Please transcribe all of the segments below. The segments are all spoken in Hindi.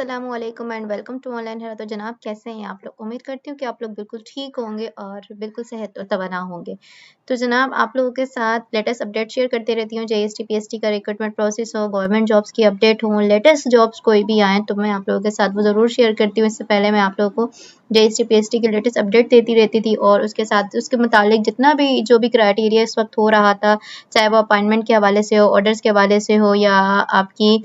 अस्सलामुअलैकुम एंड वेलकम टू ऑनलाइन हेरा। तो जनाब कैसे हैं आप लोग? उम्मीद करती हूँ कि आप लोग बिल्कुल ठीक होंगे और बिल्कुल सेहत और तवाना होंगे। तो जनाब आप लोगों के साथ लेटेस्ट अपडेट शेयर करती रहती हूँ। जेएसटी पीएसटी का रिक्रूटमेंट प्रोसेस हो, गवर्नमेंट जॉब्स की अपडेट हो, लेटेस्ट जॉब्स कोई भी आए तो मैं आप लोगों के साथ वो ज़रूर शेयर करती हूँ। इससे पहले मैं आप लोगों को जेएसटी पीएसटी की लेटेस्ट अपडेट देती रहती थी और उसके साथ उसके मुतालिक जितना भी जो भी क्राइटेरिया इस वक्त हो रहा था, चाहे वो अपॉइंटमेंट के हवाले से हो, ऑर्डर्स के हवाले से हो या आपकी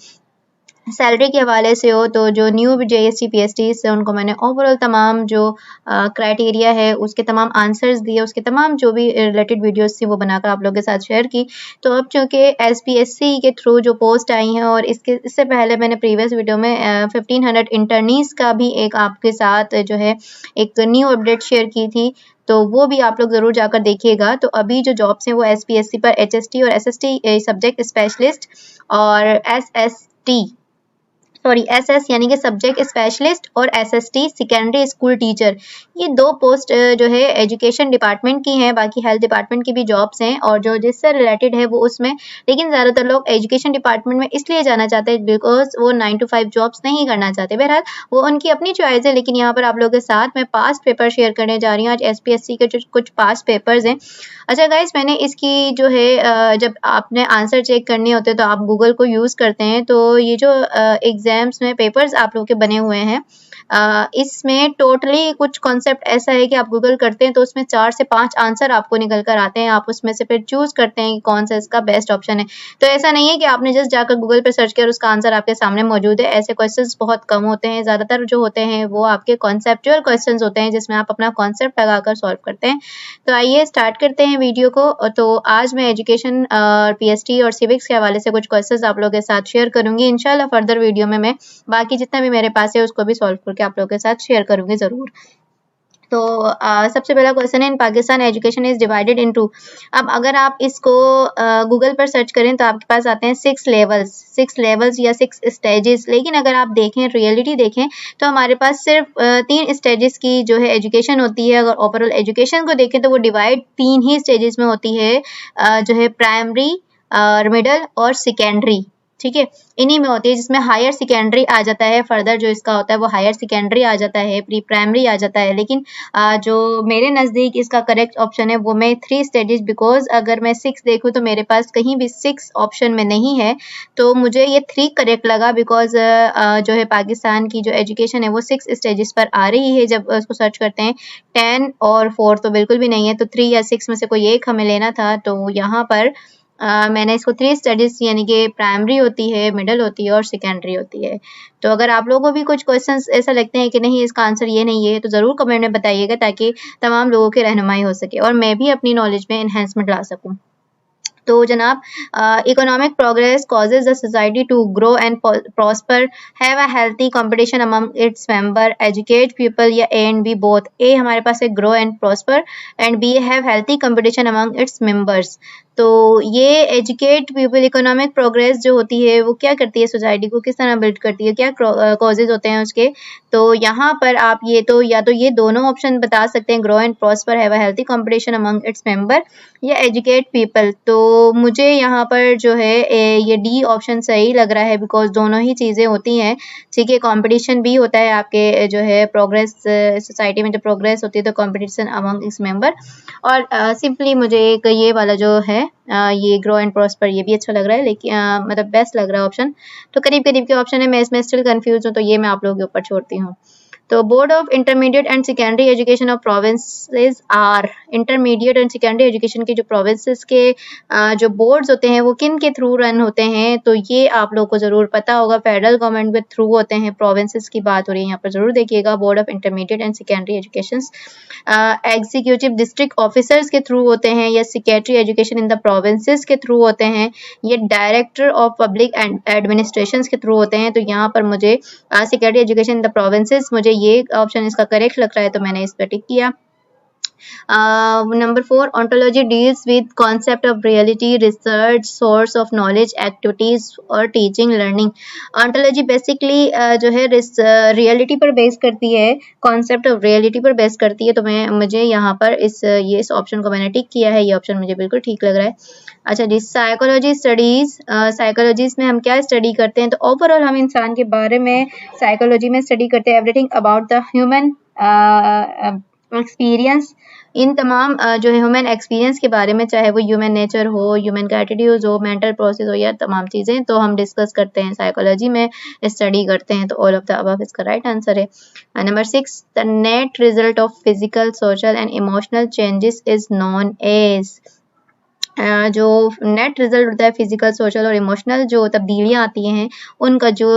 सैलरी के हवाले से हो, तो जो न्यू जेएसटी पीएसटी से उनको मैंने ओवरऑल तमाम जो क्राइटेरिया है उसके तमाम आंसर्स दिए, उसके तमाम जो भी रिलेटेड वीडियोस थी वो बनाकर आप लोगों के साथ शेयर की। तो अब चूँकि एसपीएससी के थ्रू जो पोस्ट आई हैं और इससे पहले मैंने प्रीवियस वीडियो में 1500 इंटर्नीज का भी एक आपके साथ जो है एक न्यू अपडेट शेयर की थी, तो वो भी आप लोग ज़रूर जाकर देखिएगा। तो अभी जो जॉब्स हैं वो एसपीएससी पर एचएसटी और एसएसटी सब्जेक्ट स्पेशलिस्ट और एसएस यानी कि सब्जेक्ट स्पेशलिस्ट और एसएसटी सेकेंडरी स्कूल टीचर, ये दो पोस्ट जो है एजुकेशन डिपार्टमेंट की हैं। बाकी हेल्थ डिपार्टमेंट की भी जॉब्स हैं और जो जिससे रिलेटेड है वो उसमें, लेकिन ज़्यादातर लोग एजुकेशन डिपार्टमेंट में इसलिए जाना चाहते हैं बिकॉज वो 9 to 5 जॉब्स नहीं करना चाहते। बहरहाल वो उनकी अपनी चॉइस है, लेकिन यहाँ पर आप लोगों के साथ मैं पास्ट पेपर शेयर करने जा रही हूँ। आज एसपीएससी के जो कुछ पास्ट पेपर्स हैं। अच्छा गाइस, मैंने इसकी जो है जब आपने आंसर चेक करने होते हैं तो आप गूगल को यूज़ करते हैं, तो ये जो एग्ज़ाम्स में पेपर्स आप लोगों के बने हुए हैं, इसमें टोटली कुछ कॉन्सेप्ट ऐसा है कि आप गूगल करते हैं तो उसमें 4 से 5 आंसर आपको निकल कर आते हैं। आप उसमें से फिर चूज़ करते हैं कि कौन सा इसका बेस्ट ऑप्शन है। तो ऐसा नहीं है कि आपने जस्ट जाकर गूगल पर सर्च किया और उसका आंसर आपके सामने मौजूद है। ऐसे क्वेश्चंस बहुत कम होते हैं, ज़्यादातर जो होते हैं वो आपके कॉन्सेप्चुअल क्वेश्चंस होते हैं जिसमें आप अपना कॉन्सेप्ट लगाकर सॉल्व करते हैं। तो आइए स्टार्ट करते हैं वीडियो को। तो आज मैं एजुकेशन पीएसटी और सिविक्स के हवाले से कुछ क्वेश्चंस आप लोगों के साथ शेयर करूंगी। इंशाल्लाह फर्दर वीडियो में मैं बाकी जितना भी मेरे पास है उसको भी सॉल्व करके आप लोगों के साथ शेयर करूंगी ज़रूर। तो सबसे पहला क्वेश्चन है, in Pakistan education is divided into. अब अगर आप इसको गूगल पर सर्च करें तो आपके पास आते हैं 6 लेवल्स या 6 स्टेजेस, लेकिन अगर आप देखें रियलिटी देखें तो हमारे पास सिर्फ 3 स्टेजेस की जो है एजुकेशन होती है। अगर ओवरऑल एजुकेशन को देखें तो वो डिवाइड 3 ही स्टेजेस में होती है, जो है प्राइमरी, मिडल और सेकेंडरी। ठीक है, इन्हीं में होती है, जिसमें हायर सेकेंडरी आ जाता है। फर्दर जो इसका होता है वो हायर सेकेंडरी आ जाता है, प्री प्राइमरी आ जाता है। लेकिन जो मेरे नज़दीक इसका करेक्ट ऑप्शन है वो मैं 3 स्टेजेस, बिकॉज अगर मैं 6 देखूँ तो मेरे पास कहीं भी 6 ऑप्शन में नहीं है, तो मुझे ये 3 करेक्ट लगा। बिकॉज जो है पाकिस्तान की जो एजुकेशन है वो 6 स्टेजेस पर आ रही है। जब उसको सर्च करते हैं 10 और 4 तो बिल्कुल भी नहीं है, तो 3 या 6 में से कोई एक हमें लेना था। तो यहाँ पर मैंने इसको 3 स्टडीज़ यानी कि प्राइमरी होती है, मिडल होती है और सेकेंडरी होती है। तो अगर आप लोगों को भी कुछ क्वेश्चंस ऐसा लगते हैं कि नहीं इसका आंसर ये नहीं है, तो ज़रूर कमेंट में बताइएगा ताकि तमाम लोगों की रहनुमाई हो सके और मैं भी अपनी नॉलेज में एनहेंसमेंट ला सकूँ। तो जनाब, economic progress causes the society to grow and prosper, have a healthy competition among its member, educate people, या A and B both. A हमारे पास है grow and prosper and B have healthy competition among its members. तो ये एजुकेट पीपल, इकोनॉमिक प्रोग्रेस जो होती है वो क्या करती है, सोसाइटी को किस तरह बिल्ड करती है, क्या कॉजेज होते हैं उसके। तो यहाँ पर आप ये तो या तो ये दोनों ऑप्शन बता सकते हैं, grow and prosper, have a healthy competition among its member, या एजुकेट पीपल। तो मुझे यहाँ पर जो है ये डी ऑप्शन सही लग रहा है, बिकॉज दोनों ही चीज़ें होती हैं। ठीक है, कंपटीशन भी होता है आपके जो है प्रोग्रेस, सोसाइटी में जब प्रोग्रेस होती है तो कंपटीशन अमंग इट्स मेंबर। और सिंपली मुझे एक ये वाला जो है ये ग्रो एंड प्रॉस्पर ये भी अच्छा लग रहा है, लेकिन मतलब बेस्ट लग रहा है ऑप्शन। तो करीब करीब के ऑप्शन है, मैं इसमें स्टिल कंफ्यूज हूँ, तो ये मैं आप लोगों के ऊपर छोड़ती हूँ। तो board of intermediate and secondary education of provinces are, intermediate and secondary education के जो प्रोविंसेस के जो बोर्ड्स होते हैं वो किन के थ्रू रन होते हैं, तो ये आप लोगों को ज़रूर पता होगा। फेडरल गवर्नमेंट के थ्रू होते हैं, प्रोविंसेस की बात हो रही है यहाँ पर, ज़रूर देखिएगा। Board of intermediate and secondary education executive district officers के थ्रू होते हैं, या secretary education in the provinces के थ्रू होते हैं, ये डायरेक्टर ऑफ पब्लिक एडमिनिस्ट्रेशन के थ्रू होते हैं। तो यहाँ पर मुझे secretary education in the provinces, मुझे ये ऑप्शन इसका करेक्ट लग रहा है, तो मैंने इस पर टिक किया। Number 4, ontology deals with concept of reality, research, source of knowledge, activities और टीचिंग लर्निंग। ontology बेसिकली जो है रियलिटी पर बेस करती है, कॉन्सेप्ट ऑफ रियलिटी पर बेस करती है। तो मुझे यहाँ पर इस ऑप्शन को मैंने टिक किया है, ये ऑप्शन मुझे बिल्कुल ठीक लग रहा है। अच्छा जी, साइकोलॉजी स्टडीज, साइकोलॉजीज में हम क्या स्टडी करते हैं? तो ओवरऑल हम इंसान के बारे में साइकोलॉजी में स्टडी करते हैं, everything about the human experience. इन तमाम जो है ह्यूमन एक्सपीरियंस के बारे में, चाहे वो ह्यूमन नेचर हो, ह्यूमन का एटीट्यूड हो, मेंटल प्रोसेस हो, या तमाम चीज़ें तो हम डिस्कस करते हैं साइकोलॉजी में, स्टडी करते हैं। तो ऑल ऑफ द अबव इसका राइट आंसर है। Number 6, the net result of physical, social and emotional changes is known as. जो नेट रिजल्ट होता है फिजिकल, सोशल और इमोशनल जो तब्दीलियाँ आती हैं, उनका जो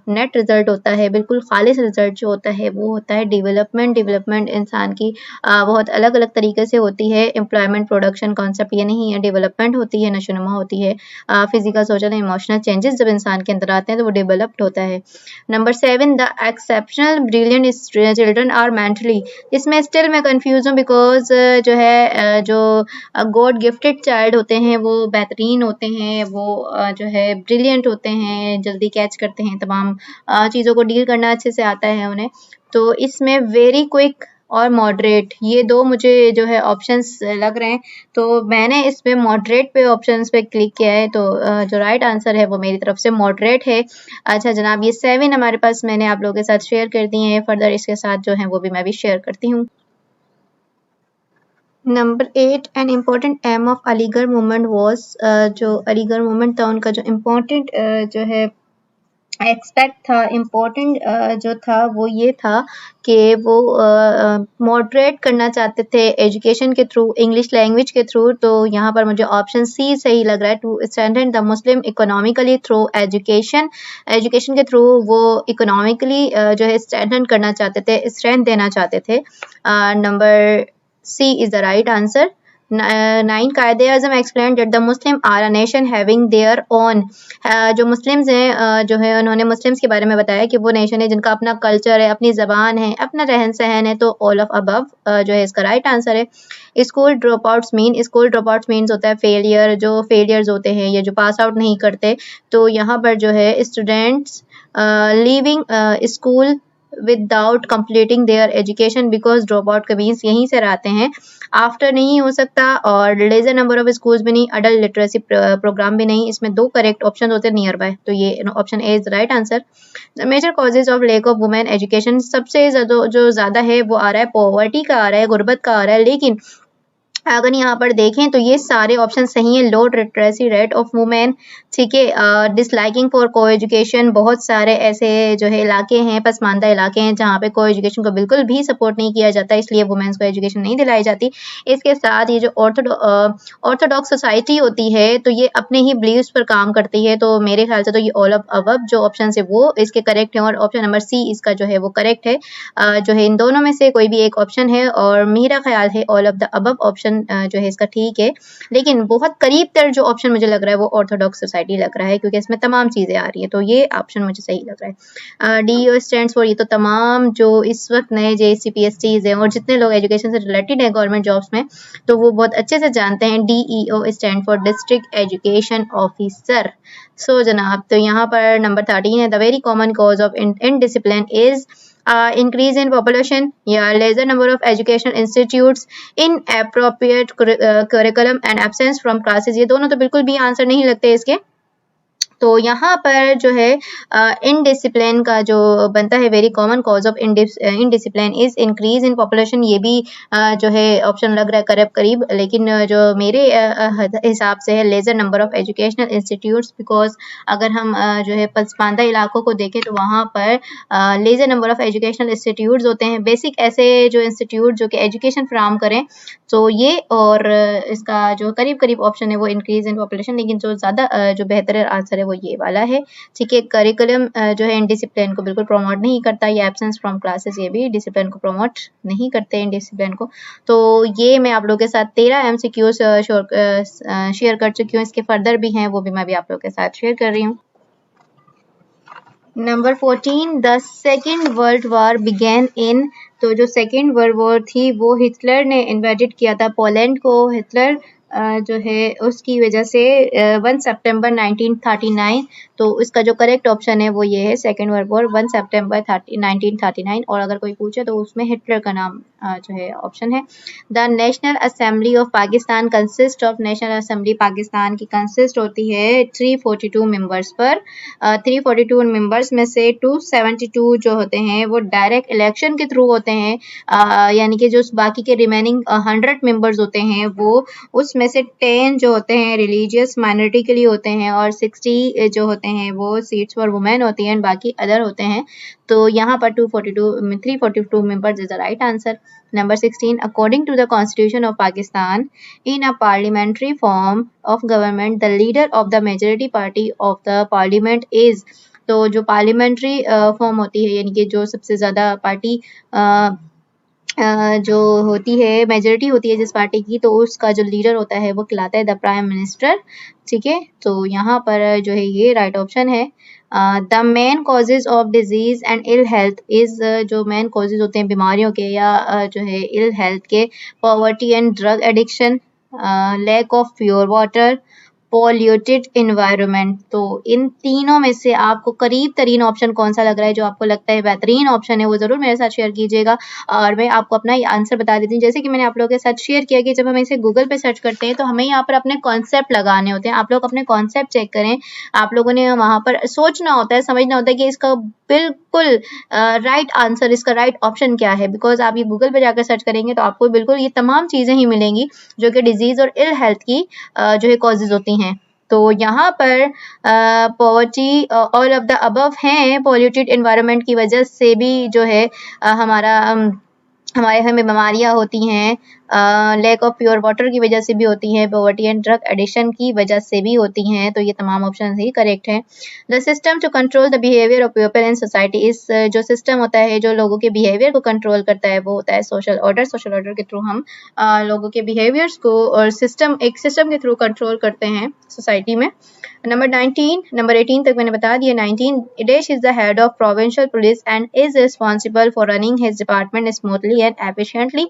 नेट रिजल्ट होता है, बिल्कुल खालिस रिजल्ट जो होता है वो होता है डेवलपमेंट। डेवलपमेंट इंसान की बहुत अलग अलग तरीके से होती है। एम्प्लॉयमेंट, प्रोडक्शन कॉन्सेप्ट ये नहीं है, डेवलपमेंट होती है, नशोनुमा होती है। फिजिकल, सोशल और इमोशनल चेंजेस जब इंसान के अंदर आते हैं तो वो डेवलप्ड होता है। Number 7, the exceptional brilliant children are mentally. इसमें स्टिल मैं कंफ्यूज हूँ, बिकॉज जो है जो गॉड गिफ्टेड चाइल्ड होते हैं वो बेहतरीन होते हैं, वो जो है ब्रिलियंट होते हैं, जल्दी कैच करते हैं, तमाम चीज़ों को डील करना अच्छे से आता है उन्हें। तो इसमें वेरी क्विक और मॉडरेट, ये दो मुझे जो है ऑप्शंस लग रहे हैं, तो मैंने इसमें मॉडरेट पे ऑप्शंस पे क्लिक किया है। तो जो राइट आंसर है वो मेरी तरफ से मॉडरेट है। अच्छा जनाब, ये 7 हमारे पास मैंने आप लोगों के साथ शेयर कर दिए हैं। फर्दर इसके साथ जो है वो भी मैं भी शेयर करती हूँ। Number 8, an important aim of Aligarh movement was, जो अलीगढ़ मूवमेंट था उनका जो इम्पोर्टेंट जो है एक्सपेक्ट था, इम्पोर्टेंट जो था वो ये था कि वो मॉडरेट करना चाहते थे एजुकेशन के थ्रू, इंग्लिश लैंग्वेज के थ्रू। तो यहाँ पर मुझे ऑप्शन सी सही लग रहा है, to strengthen the Muslim economically through education. Education के थ्रू वो इकोनॉमिकली जो है स्ट्रेंथन करना चाहते थे, स्ट्रेंथ देना चाहते थे। Number C is the right answer. 9, Quaid-e-Azam explained that the Muslim are a nation having their own. जो मुस्लिम्स हैं जो है उन्होंने मुस्लिम्स के बारे में बताया कि वो नेशन है जिनका अपना कल्चर है, अपनी ज़बान है, अपना रहन सहन है। तो ऑल ऑफ अबव जो है इसका राइट आंसर है। स्कूल ड्रॉप आउट्स मीन्स होता है फेलियर, जो फेलियर्स होते हैं या जो पास आउट नहीं करते। तो यहाँ पर जो है students leaving school without completing there education, because drop out का मीन्स यहीं से आते हैं। आफ्टर नहीं हो सकता और लेजर नंबर ऑफ स्कूल्स भी नहीं, अडल्ट लिटरेसी प्रोग्राम भी नहीं। इसमें दो करेक्ट ऑप्शन होते हैं नियर बाय, तो ये option A is right answer. Major causes of lack of women education, सबसे जो ज़्यादा है वो आ रहा है पॉवर्टी का, आ रहा है गुर्बत का आ रहा है। लेकिन अगर यहाँ पर देखें तो ये सारे ऑप्शन सही हैं। लो लिटरेसी रेट ऑफ वुमेन, ठीक है, डिसलाइकिंग फॉर को एजुकेशन, बहुत सारे ऐसे जो है इलाके हैं, पसमानदा इलाके हैं जहाँ पे को एजुकेशन को बिल्कुल भी सपोर्ट नहीं किया जाता, इसलिए वुमेन्स को एजुकेशन नहीं दिलाई जाती। इसके साथ ये जो ऑर्थोडॉक्स सोसाइटी होती है तो ये अपने ही बिलीव्स पर काम करती है। तो मेरे ख्याल से तो ये ऑल ऑफ अबव जो ऑप्शन है वो इसके करेक्ट है, और ऑप्शन नंबर सी इसका जो है वो करेक्ट है। जो है इन दोनों में से कोई भी एक ऑप्शन है, और मेरा ख्याल है all of the above option जो है इसका ठीक है। लेकिन बहुत करीब तर जो ऑप्शन मुझे लग रहा है वो ऑर्थोडॉक्स सोसाइटी लग रहा है, क्योंकि इसमें तमाम चीज़ें आ रही हैं। तो ये ऑप्शन मुझे सही लग रहा है। DEO स्टैंड्स फॉर, ये तो तमाम जो इस वक्त नए JCPSTs हैं और जितने लोग एजुकेशन से रिलेटेड हैं गवर्नमेंट जॉब्स में, तो वो बहुत अच्छे से जानते हैं। DEO stand for district education officer. So जनाब, तो यहाँ पर नंबर 13 है, the very common cause of indiscipline is increase in population या lesser number of educational institutes, inappropriate curriculum and absence from classes। ये दोनों तो बिल्कुल भी आंसर नहीं लगते इसके। तो यहाँ पर जो है इनडिसिप्लिन का जो बनता है, very common cause of indiscipline is increase in population. ये भी जो है ऑप्शन लग रहा है करीब, लेकिन जो मेरे हिसाब से है lesser number of educational institutes, because अगर हम जो है पसमानदा इलाकों को देखें तो वहाँ पर lesser number of educational institutes होते हैं, बेसिक ऐसे जो इंस्टीट्यूट जो कि एजुकेशन फ्राहम करें। तो ये और इसका जो करीब ऑप्शन है वो इंक्रीज इन पॉपुलेशन, लेकिन जो ज़्यादा जो बेहतर आंसर है वो ये वाला है। ठीक है, करिकुलम जो है डिसिप्लिन को बिल्कुल प्रमोट नहीं करता, ये एब्सेंस फ्रॉम क्लासेस ये भी डिसिप्लिन को प्रमोट नहीं करते हैं डिसिप्लिन को। तो ये मैं आप लोगों के साथ 13 MCQ शेयर कर चुकी हूँ, इसके फर्दर भी हैं वो भी मैं भी आप लोगों के साथ शेयर कर रही हूँ। Number 14 the second world war began in, तो जो सेकेंड वर्ल्ड वॉर थी वो हिटलर ने इन्वेडेड किया था पोलैंड को। हिटलर जो है उसकी वजह से 1 सितंबर 1939, तो इसका जो करेक्ट ऑप्शन है वो ये है सेकेंड वर्ल्ड वॉर 1 सितंबर 1939। और अगर कोई पूछे तो उसमें हिटलर का नाम जो है ऑप्शन है। The national assembly of Pakistan consist of, national assembly Pakistan की कंसिस्ट होती है 342 मेंबर्स पर। 342 मेंबर्स में से 272 जो होते हैं वो डायरेक्ट इलेक्शन के थ्रू होते हैं, यानी कि जो बाकी के रिमेनिंग 100 मेंबर्स होते हैं वो उसमें से 10 जो होते हैं रिलीजियस माइनॉरिटी के लिए होते हैं और 60 जो होते हैं वो सीट्स फॉर वुमेन होती हैं, बाकी अदर होते हैं। तो यहाँ पर 342 members is the right answer. Number 16, according to the Constitution of Pakistan, in a parliamentary form of government, the leader of the majority party of the parliament is, तो जो पार्लियामेंट्री फॉर्म होती है यानी कि जो सबसे ज़्यादा पार्टी जो होती है, मेजोरिटी होती है जिस पार्टी की, तो उसका जो लीडर होता है वो कहलाता है द प्राइम मिनिस्टर। ठीक है, तो यहाँ पर जो है ये राइट ऑप्शन है। The main causes of disease and ill health is, जो मेन कॉजेज होते हैं बीमारियों के या जो है इल हेल्थ के, poverty and drug addiction, lack of pure water, polluted environment. तो इन तीनों में से आपको करीब तरीन ऑप्शन कौन सा लग रहा है, जो आपको लगता है बेहतरीन ऑप्शन है, वो जरूर मेरे साथ शेयर कीजिएगा और मैं आपको अपना आंसर बता देती हूँ। जैसे कि मैंने आप लोगों के साथ शेयर किया कि जब हम इसे गूगल पे सर्च करते हैं तो हमें यहाँ पर अपने कॉन्सेप्ट लगाने होते हैं। आप लोग अपने कॉन्सेप्ट चेक करें, आप लोगों ने वहाँ पर सोचना होता है, समझना होता है कि इसका बिल्कुल राइट आंसर, इसका राइट ऑप्शन क्या है। बिकॉज आप ये गूगल पे जाकर सर्च करेंगे तो आपको बिल्कुल ये तमाम चीज़ें ही मिलेंगी जो कि डिजीज़ और इल हेल्थ की जो है कॉजेज होती हैं। तो यहाँ पर poverty all of the above हैं, पॉल्यूटेड एनवायरनमेंट की वजह से भी जो है हमारे हमें बीमारियाँ होती हैं, लैक ऑफ प्योर वाटर की वजह से भी होती हैं, पॉवर्टी एंड ड्रग एडिक्शन की वजह से भी होती हैं। तो ये तमाम ऑप्शन ही करेक्ट हैं। The system to control the behaviour of people in society, इस जो सिस्टम होता है जो लोगों के बिहेवियर को कंट्रोल करता है वो होता है सोशल ऑर्डर। सोशल ऑर्डर के थ्रू हम लोगों के बिहेवियर्स को और एक सिस्टम के थ्रू कंट्रोल करते हैं सोसाइटी में। नंबर 19, नंबर 18 तक मैंने बता दिया। 19, Idesh is the head of provincial police and is responsible for running his department smoothly and efficiently।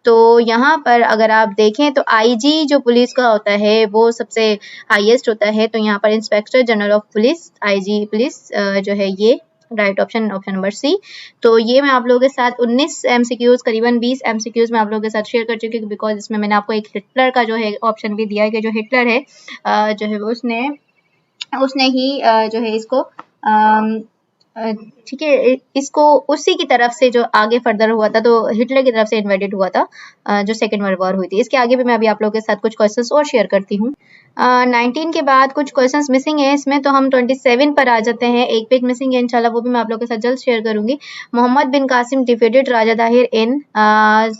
तो यहाँ पर अगर आप देखें तो आईजी जो पुलिस का होता है वो सबसे हाईएस्ट होता है, तो यहाँ पर inspector general of police, IG police जो है ये right option, option number C. तो ये मैं आप लोगों के साथ 19 एमसीक्यूज, करीबन 20 एमसीक्यूज मैं आप लोगों के साथ शेयर कर चुकी हूँ, बिकॉज इसमें मैंने आपको एक हिटलर का जो है ऑप्शन भी दिया है कि जो हिटलर है जो है उसने ही जो है इसको ठीक है, इसको उसी की तरफ से जो आगे फर्दर हुआ था, तो हिटलर की तरफ से इन्वेडेड हुआ था जो सेकेंड वर्ल्ड वॉर हुई थी। इसके आगे भी मैं अभी आप लोगों के साथ कुछ क्वेश्चंस और शेयर करती हूँ। 19 के बाद कुछ क्वेश्चंस मिसिंग है इसमें, तो हम 27 पर आ जाते हैं। एक पेज मिसिंग है, इंशाल्लाह वो भी मैं आप लोगों के साथ जल्द शेयर करूंगी। मोहम्मद बिन कासिम डिफीटेड राजा दाहिर इन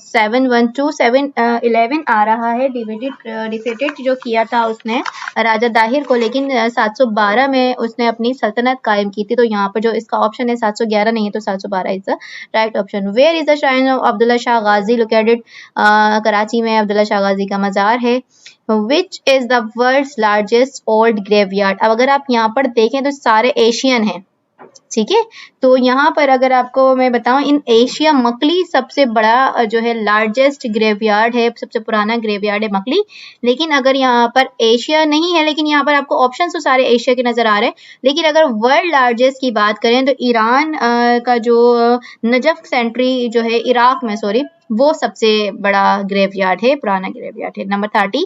711 आ रहा है। डिफीटेड जो किया था उसने राजा दाहिर को, लेकिन 712 में उसने अपनी सल्तनत कायम की थी। तो यहाँ पर जो इसका ऑप्शन है 711 नहीं है, तो 712 is the right option. Where is the shrine of Abdullah Shah Ghazi located, Karachi में अब्दुल्ला शाह गाजी का मज़ार है। Which is the world's largest old graveyard, अब अगर आप यहाँ पर देखें तो सारे एशियन हैं, ठीक है। तो यहाँ पर अगर आपको मैं बताऊं, इन एशिया मकली सबसे बड़ा जो है लार्जेस्ट ग्रेवयार्ड है, सबसे पुराना ग्रेवयार्ड है मकली। लेकिन अगर यहाँ पर एशिया नहीं है, लेकिन यहाँ पर आपको ऑप्शन तो सारे एशिया के नजर आ रहे हैं। लेकिन अगर वर्ल्ड लार्जेस्ट की बात करें तो ईरान का जो नजफ सेंट्री जो है इराक में, सॉरी, वो सबसे बड़ा ग्रेवयार्ड है, पुराना ग्रेवयार्ड है। Number 30,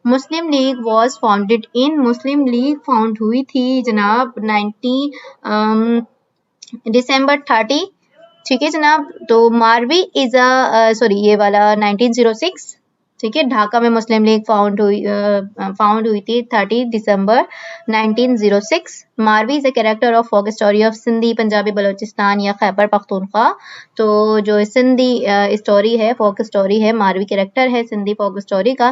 Muslim league was founded in, Muslim league found हुई थी जनाब 90 दिसंबर 30, ठीक है जनाब। तो मारवी इज सॉरी ये वाला 1906, ठीक है। ढाका में मुस्लिम लीग फाउंड हुई थी 30 दिसंबर 1906। Marvi is a character of folk story of Sindhi, Punjabi, Balochistan या खैबर पख्तूनख्वा। तो जो सिंधी स्टोरी है, फोक स्टोरी है, मारवी कैरेक्टर है सिंधी फोक स्टोरी का।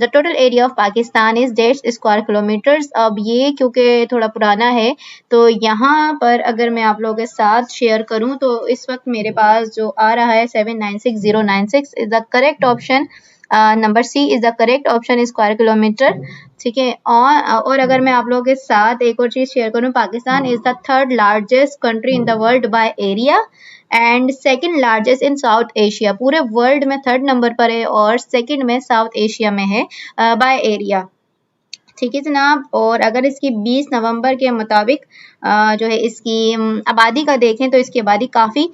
The total area of Pakistan is 1.5 square kilometres. अब ये क्योंकि थोड़ा पुराना है, तो यहाँ पर अगर मैं आप लोगों के साथ शेयर करूँ तो इस वक्त मेरे पास जो आ रहा है 796096 is the correct option. Number C is the correct option, square kilometre. ठीक है, और अगर मैं आप लोगों के साथ एक और चीज शेयर करूं, Pakistan is the third largest country in the world by area and second largest in south Asia. पूरे वर्ल्ड में थर्ड नंबर पर है और सेकंड में साउथ एशिया में है बाय एरिया। ठीक है जनाब, और अगर इसकी 20 नवंबर के मुताबिक जो है इसकी आबादी का देखें तो इसकी आबादी काफ़ी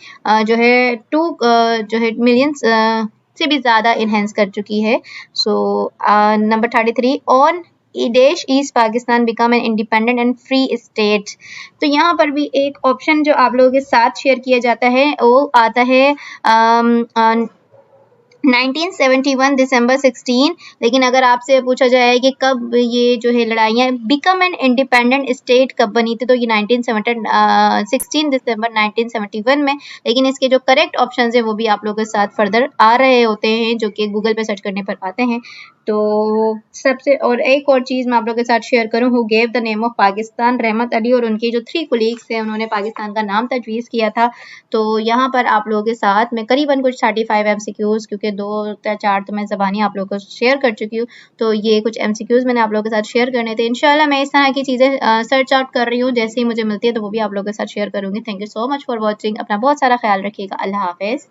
जो है 2 जो है मिलियंस से भी ज़्यादा इन्हेंस कर चुकी है। सो नंबर 33 ऑन देश east Pakistan become an independent and free state. तो यहाँ पर भी एक ऑप्शन जो आप लोगों के साथ शेयर किया जाता है वो आता है 1971 दिसंबर 16। लेकिन अगर आपसे पूछा जाए कि कब ये जो है लड़ाइयाँ बिकम एन इंडिपेंडेंट स्टेट कब बनी थी, तो ये 16 दिसंबर 1971 में। लेकिन इसके जो करेक्ट ऑप्शन है वो भी आप लोगों के साथ फर्दर आ रहे होते हैं, जो कि गूगल पे सर्च करने पर आते हैं। तो सबसे और एक और चीज़ मैं आप लोगों के साथ शेयर करूँ, who gave the name of Pakistan, रहमत अली और उनके जो 3 कोलीग्स हैं उन्होंने पाकिस्तान का नाम तजवीज़ किया था। तो यहाँ पर आप लोगों के साथ मैं करीबन कुछ 35 MCQs, क्योंकि 2 या 4 तो मैं ज़बानी आप लोगों को शेयर कर चुकी हूँ, तो ये कुछ MCQs मैंने आप लोगों के साथ शेयर करने थे। इंशाल्लाह मैं इस तरह की चीज़ें सर्च आउट कर रही हूँ, जैसे ही मुझे मिलती है तो वो भी आप लोगों के साथ शेयर करूँगी। Thank you so much for watching. अपना बहुत सारा ख्याल रखिएगा। अल्लाह हाफिज़।